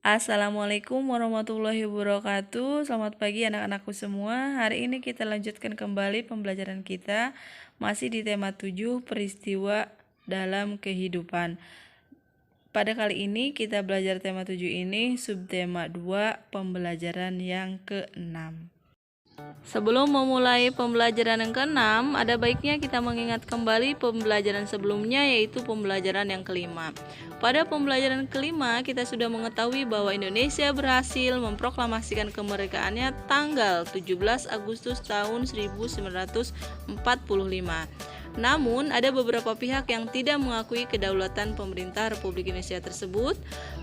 Assalamualaikum warahmatullahi wabarakatuh. Selamat pagi anak-anakku semua. Hari ini kita lanjutkan kembali pembelajaran kita masih di tema 7 peristiwa dalam kehidupan. Pada kali ini kita belajar tema 7 ini subtema 2 pembelajaran yang ke-6. Sebelum memulai pembelajaran yang ke-6, ada baiknya kita mengingat kembali pembelajaran sebelumnya, yaitu pembelajaran yang kelima. Pada pembelajaran kelima, kita sudah mengetahui bahwa Indonesia berhasil memproklamasikan kemerdekaannya tanggal 17 Agustus tahun 1945. Namun, ada beberapa pihak yang tidak mengakui kedaulatan pemerintah Republik Indonesia tersebut.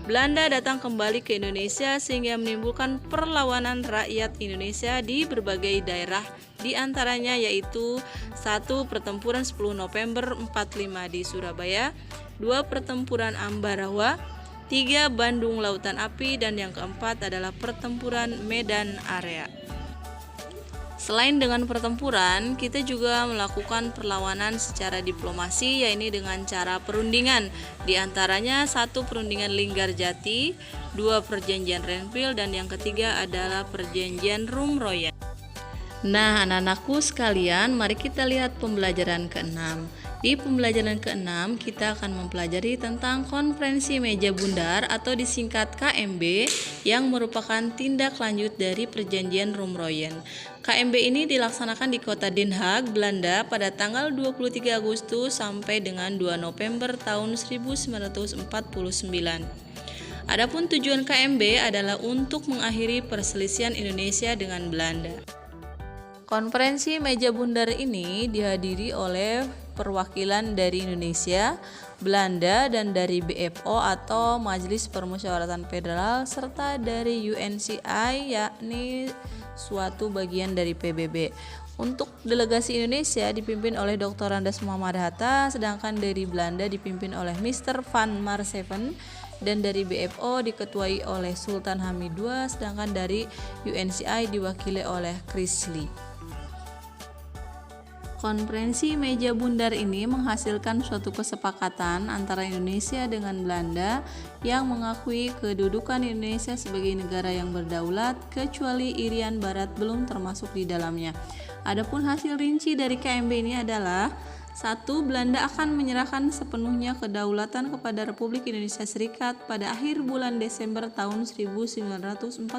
Belanda datang kembali ke Indonesia sehingga menimbulkan perlawanan rakyat Indonesia di berbagai daerah, di antaranya yaitu 1. Pertempuran 10 November 45 di Surabaya, 2. Pertempuran Ambarawa, 3. Bandung Lautan Api, dan yang keempat adalah Pertempuran Medan Area. Selain dengan pertempuran, kita juga melakukan perlawanan secara diplomasi, yaitu dengan cara perundingan. Di antaranya 1. Perundingan Linggarjati, 2. Perjanjian Renville, dan yang ketiga adalah Perjanjian Rumroyen. Nah, anak-anakku sekalian, mari kita lihat pembelajaran ke-6. Di pembelajaran ke-6, kita akan mempelajari tentang Konferensi Meja Bundar atau disingkat KMB, yang merupakan tindak lanjut dari Perjanjian Rumroyen. KMB ini dilaksanakan di kota Den Haag, Belanda pada tanggal 23 Agustus sampai dengan 2 November tahun 1949. Adapun tujuan KMB adalah untuk mengakhiri perselisihan Indonesia dengan Belanda. Konferensi Meja Bundar ini dihadiri oleh perwakilan dari Indonesia, Belanda, dan dari BFO atau Majelis Permusyawaratan Federal, serta dari UNCI, yakni suatu bagian dari PBB. Untuk delegasi Indonesia dipimpin oleh Dr. Andes Muhammad Hatta, sedangkan dari Belanda dipimpin oleh Mr. Van Marseven, dan dari BFO diketuai oleh Sultan Hamid II, sedangkan dari UNCI diwakili oleh Chris Lee. Konferensi Meja Bundar ini menghasilkan suatu kesepakatan antara Indonesia dengan Belanda yang mengakui kedudukan Indonesia sebagai negara yang berdaulat, kecuali Irian Barat belum termasuk di dalamnya. Adapun hasil rinci dari KMB ini adalah 1. Belanda akan menyerahkan sepenuhnya kedaulatan kepada Republik Indonesia Serikat pada akhir bulan Desember tahun 1949.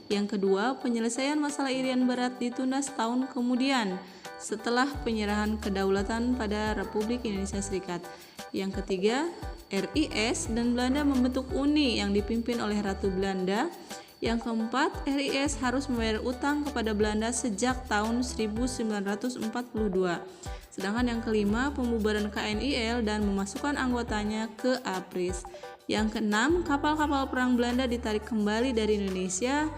Yang kedua, penyelesaian masalah Irian Barat ditunda setahun kemudian setelah penyerahan kedaulatan pada Republik Indonesia Serikat. Yang ketiga, RIS dan Belanda membentuk uni yang dipimpin oleh Ratu Belanda. Yang keempat, RIS harus membayar utang kepada Belanda sejak tahun 1942. Sedangkan yang kelima, pembubaran KNIL dan memasukkan anggotanya ke APRIS. Yang keenam, kapal-kapal perang Belanda ditarik kembali dari Indonesia.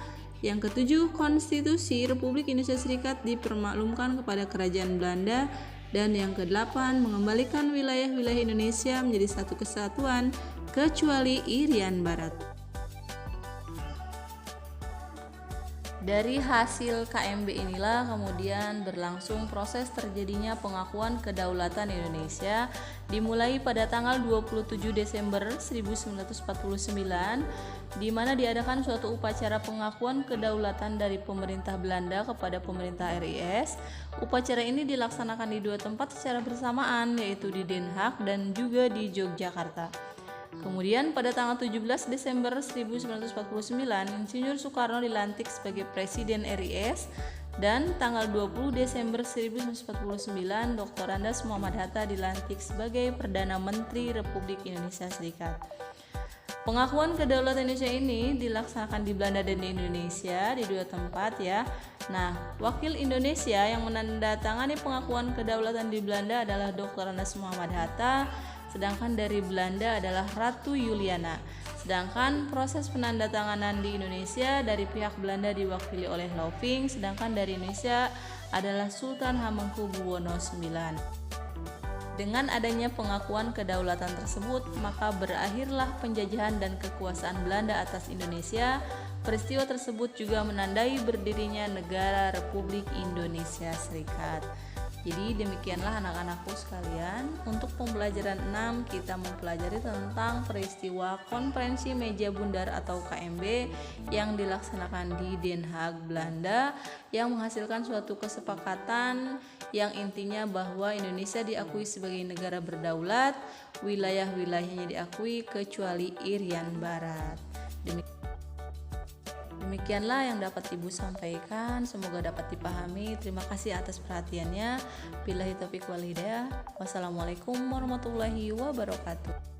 Yang ketujuh, konstitusi Republik Indonesia Serikat dipermaklumkan kepada Kerajaan Belanda. Dan yang kedelapan, mengembalikan wilayah-wilayah Indonesia menjadi satu kesatuan kecuali Irian Barat. Dari hasil KMB inilah kemudian berlangsung proses terjadinya pengakuan kedaulatan Indonesia, dimulai pada tanggal 27 Desember 1949, di mana diadakan suatu upacara pengakuan kedaulatan dari pemerintah Belanda kepada pemerintah RIS. Upacara ini dilaksanakan di dua tempat secara bersamaan, yaitu di Den Haag dan juga di Yogyakarta. Kemudian pada tanggal 17 Desember 1949, Insinyur Soekarno dilantik sebagai Presiden RIS, dan tanggal 20 Desember 1949, Dr. Andes Muhammad Hatta dilantik sebagai Perdana Menteri Republik Indonesia Serikat. Pengakuan kedaulatan Indonesia ini dilaksanakan di Belanda dan di Indonesia di dua tempat ya. Nah, wakil Indonesia yang menandatangani pengakuan kedaulatan di Belanda adalah Dr. Andes Muhammad Hatta, sedangkan dari Belanda adalah Ratu Juliana. Sedangkan proses penandatanganan di Indonesia dari pihak Belanda diwakili oleh Loving, sedangkan dari Indonesia adalah Sultan Hamengkubuwono IX. Dengan adanya pengakuan kedaulatan tersebut, maka berakhirlah penjajahan dan kekuasaan Belanda atas Indonesia. Peristiwa tersebut juga menandai berdirinya negara Republik Indonesia Serikat. Jadi demikianlah anak-anakku sekalian, untuk pembelajaran 6 kita mempelajari tentang peristiwa Konferensi Meja Bundar atau KMB yang dilaksanakan di Den Haag, Belanda, yang menghasilkan suatu kesepakatan yang intinya bahwa Indonesia diakui sebagai negara berdaulat, wilayah-wilayahnya diakui kecuali Irian Barat. Demikianlah yang dapat Ibu sampaikan, semoga dapat dipahami. Terima kasih atas perhatiannya. Billahi taufiq wal hidayah. Wassalamualaikum warahmatullahi wabarakatuh.